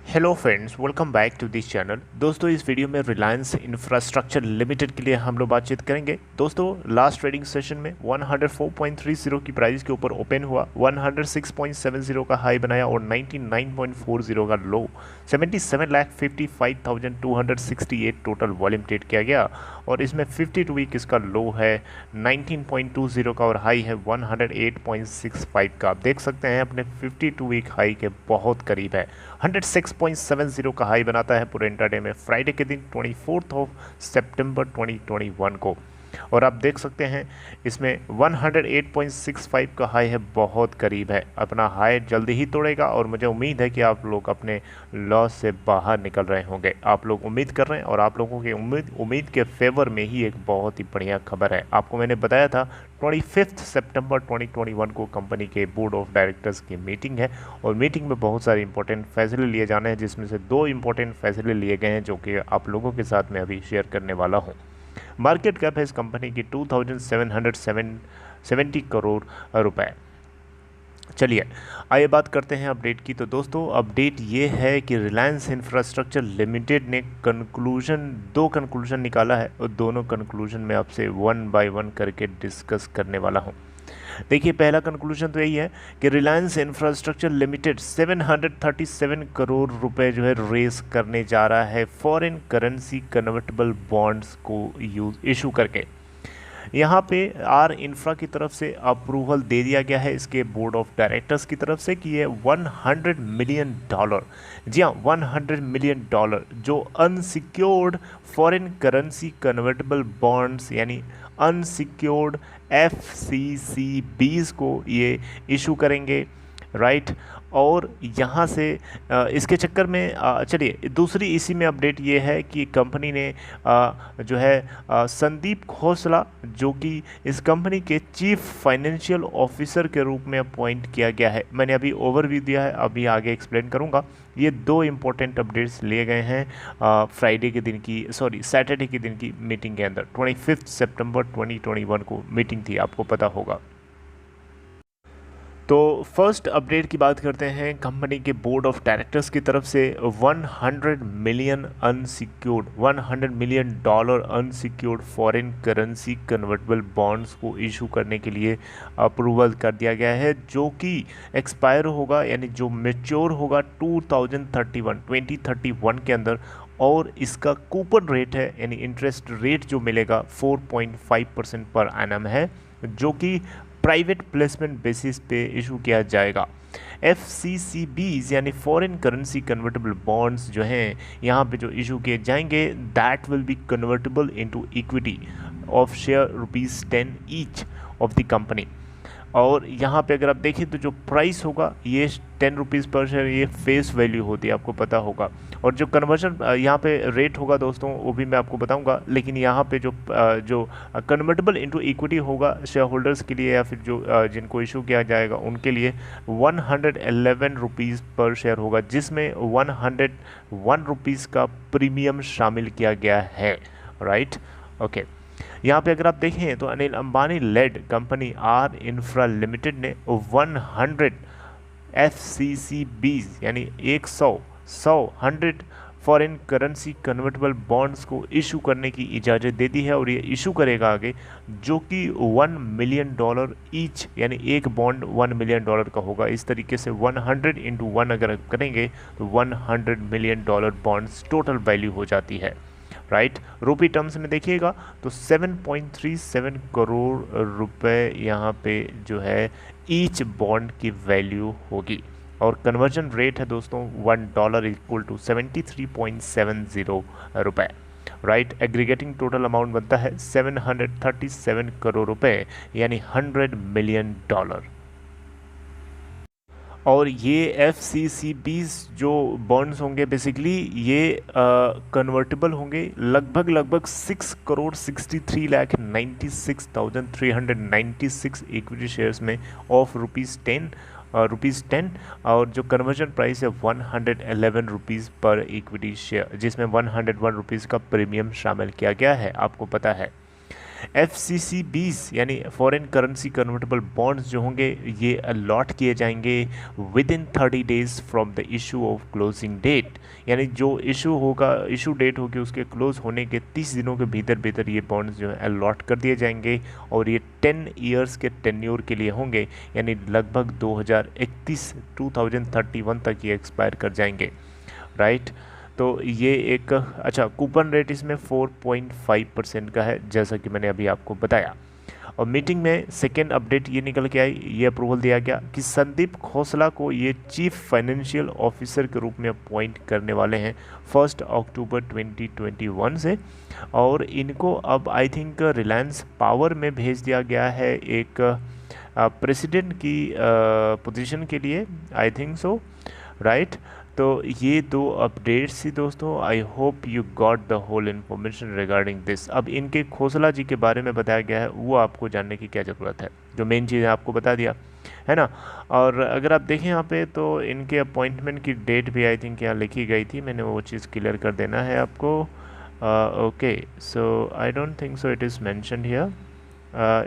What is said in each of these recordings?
Hello friends, welcome back to this channel. दोस्तों, इस video में रिलायंस इंफ्रास्ट्रक्चर लिमिटेड के लिए हम लोग बातचीत करेंगे। दोस्तों, लास्ट ट्रेडिंग सेशन में 104.30 की प्राइस के ऊपर ओपन हुआ, 106.70 का हाई बनाया और 99.40 का लो, 77,55,268 टोटल वॉल्यूम ट्रेड किया गया और इसमें 52 वीक इसका लो है 19.20 का और हाई है 108.65 का। आप देख सकते हैं अपने 52 वीक हाई के बहुत करीब है। 106.70 का हाई बनाता है पूरे इंट्राडे में फ्राइडे के दिन 24 सितंबर 2021 को, और आप देख सकते हैं इसमें 108.65 का हाई है, बहुत करीब है। अपना हाई जल्दी ही तोड़ेगा और मुझे उम्मीद है कि आप लोग अपने लॉस से बाहर निकल रहे होंगे। आप लोग उम्मीद कर रहे हैं और आप लोगों की उम्मीद के फेवर में ही एक बहुत ही बढ़िया खबर है। आपको मैंने बताया था 25 सितंबर 2021 को कंपनी के बोर्ड ऑफ डायरेक्टर्स की मीटिंग है और मीटिंग में बहुत सारे इंपॉर्टेंट फैसले लिए जाने हैं, जिसमें से 2 इंपॉर्टेंट फैसले लिए गए हैं जो कि आप लोगों के साथ मैं अभी शेयर करने वाला हूं। मार्केट कैप है इस कंपनी की 2770 करोड़ रुपए। चलिए आइए बात करते हैं अपडेट की। तो दोस्तों, अपडेट ये है कि रिलायंस इंफ्रास्ट्रक्चर लिमिटेड ने दो कंक्लूजन निकाला है और दोनों कंक्लूजन में आपसे वन बाय वन करके डिस्कस करने वाला हूं। देखिए, पहला कंक्लूजन तो यही है कि रिलायंस इंफ्रास्ट्रक्चर लिमिटेड 737 करोड़ रुपए जो है रेस करने जा रहा है फॉरेन करेंसी कन्वर्टेबल बॉन्ड्स को इशू करके। यहाँ पे आर इंफ्रा की तरफ से अप्रूवल दे दिया गया है इसके बोर्ड ऑफ डायरेक्टर्स की तरफ से कि ये $100 मिलियन, जी हाँ $100 मिलियन जो unsecured foreign currency convertible bonds यानी अनसिक्योर्ड FCCBs को ये इशू करेंगे, राइट। और यहाँ से इसके चक्कर में चलिए दूसरी इसी में अपडेट ये है कि कंपनी ने जो है संदीप खोसला जो कि इस कंपनी के चीफ फाइनेंशियल ऑफिसर के रूप में अपॉइंट किया गया है। मैंने अभी ओवरव्यू दिया है, अभी आगे एक्सप्लेन करूँगा। ये 2 इंपॉर्टेंट अपडेट्स लिए गए हैं सैटरडे के दिन की मीटिंग के अंदर। 25 सितंबर 2021 को मीटिंग थी, आपको पता होगा। तो फर्स्ट अपडेट की बात करते हैं। कंपनी के बोर्ड ऑफ डायरेक्टर्स की तरफ से $100 million unsecured foreign currency convertible bonds को इशू करने के लिए अप्रूवल कर दिया गया है, जो कि एक्सपायर होगा यानी जो मैच्योर होगा 2031 के अंदर। और इसका कूपन रेट है यानी इंटरेस्ट रेट जो मिलेगा 4.5% पर एनम है, जो कि प्राइवेट प्लेसमेंट बेसिस पे इशू किया जाएगा। FCCBs यानी फॉरेन करेंसी कन्वर्टेबल बॉन्ड्स जो हैं यहाँ पे जो इशू किए जाएंगे, that will be convertible into equity of share ₹10 each of the company. और यहाँ पे अगर आप देखें तो जो प्राइस होगा ये ₹10 पर शेयर, ये फेस वैल्यू होती है, आपको पता होगा। और जो कन्वर्जन यहाँ पे रेट होगा दोस्तों वो भी मैं आपको बताऊंगा, लेकिन यहाँ पे जो कन्वर्टेबल इनटू इक्विटी होगा शेयर होल्डर्स के लिए या फिर जो जिनको इशू किया जाएगा उनके लिए ₹111 पर शेयर होगा, जिसमें ₹101 का प्रीमियम शामिल किया गया है, राइट। ओके, यहाँ पे अगर आप देखें तो Anil Ambani led company R infra limited ने 100 FCCBs यानी 100 फॉरेन करेंसी कन्वर्टेबल बॉन्ड्स को इशू करने की इजाज़त दे दी है और ये इशू करेगा आगे, जो कि $1 मिलियन ईच यानी एक बॉन्ड $1 मिलियन का होगा। इस तरीके से 100 इंटू 1 अगर करेंगे तो $100 मिलियन बॉन्ड्स टोटल वैल्यू हो जाती है, राइट। रूपी टर्म्स में देखिएगा तो 7.37 करोड़ रुपए यहाँ पे जो है ईच बॉन्ड की वैल्यू होगी। और कन्वर्जन रेट है दोस्तों $1 इक्वल टू 73.70 रुपए, राइट। एग्रीगेटिंग टोटल अमाउंट बनता है 737 करोड़ रुपए यानी $100 मिलियन। और ये FCCBs जो बॉन्ड्स होंगे बेसिकली ये कन्वर्टेबल होंगे लगभग 6,63,96,396 इक्विटी शेयर्स में ऑफ ₹10 और जो कन्वर्जन प्राइस है ₹111 पर इक्विटी शेयर, जिसमें ₹101 का प्रीमियम शामिल किया गया है, आपको पता है। FCCBs यानी फॉरेन करेंसी कन्वर्टेबल बॉन्ड्स जो होंगे ये अलॉट किए जाएंगे within 30 days from the issue of closing date, यानी जो इशू डेट होगी उसके क्लोज होने के 30 दिनों के भीतर ये बॉन्ड्स जो है अलॉट कर दिए जाएंगे और ये 10 ईयर्स के टेन्योर के लिए होंगे, यानी लगभग 2031 तक ये एक्सपायर कर जाएंगे, राइट। तो ये एक अच्छा कूपन रेट इसमें 4.5% का है, जैसा कि मैंने अभी आपको बताया। और मीटिंग में सेकेंड अपडेट ये निकल के आई, ये अप्रूवल दिया गया कि संदीप खोसला को ये चीफ फाइनेंशियल ऑफिसर के रूप में अपॉइंट करने वाले हैं 1 अक्टूबर 2021 से, और इनको अब आई थिंक रिलायंस पावर में भेज दिया गया है एक प्रेसिडेंट की पोजीशन के लिए, आई थिंक सो, राइट। तो ये दो अपडेट्स थी दोस्तों। I hope you got the whole information regarding this. अब इनके खोसला जी के बारे में बताया गया है, वो आपको जानने की क्या ज़रूरत है, जो मेन चीज़ है आपको बता दिया है ना। और अगर आप देखें यहाँ पे तो इनके अपॉइंटमेंट की डेट भी आई थिंक यहाँ लिखी गई थी, मैंने वो चीज़ क्लियर कर देना है आपको। Okay, so I don't think so it is mentioned here,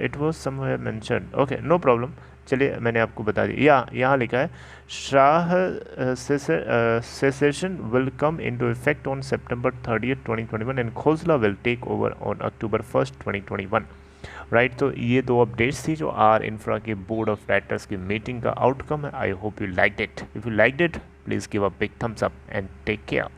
it was somewhere mentioned, okay no problem. चलिए मैंने आपको बता दिया, यहाँ लिखा है Shah cessation will come into effect on September 30th 2021 and Khosla will take over on October 1st 2021, right. तो ये दो अपडेट्स थी जो आर इंफ्रा के बोर्ड ऑफ डायरेक्टर्स की मीटिंग का आउटकम है। I hope you liked it. If you liked it please give a big thumbs up and take care.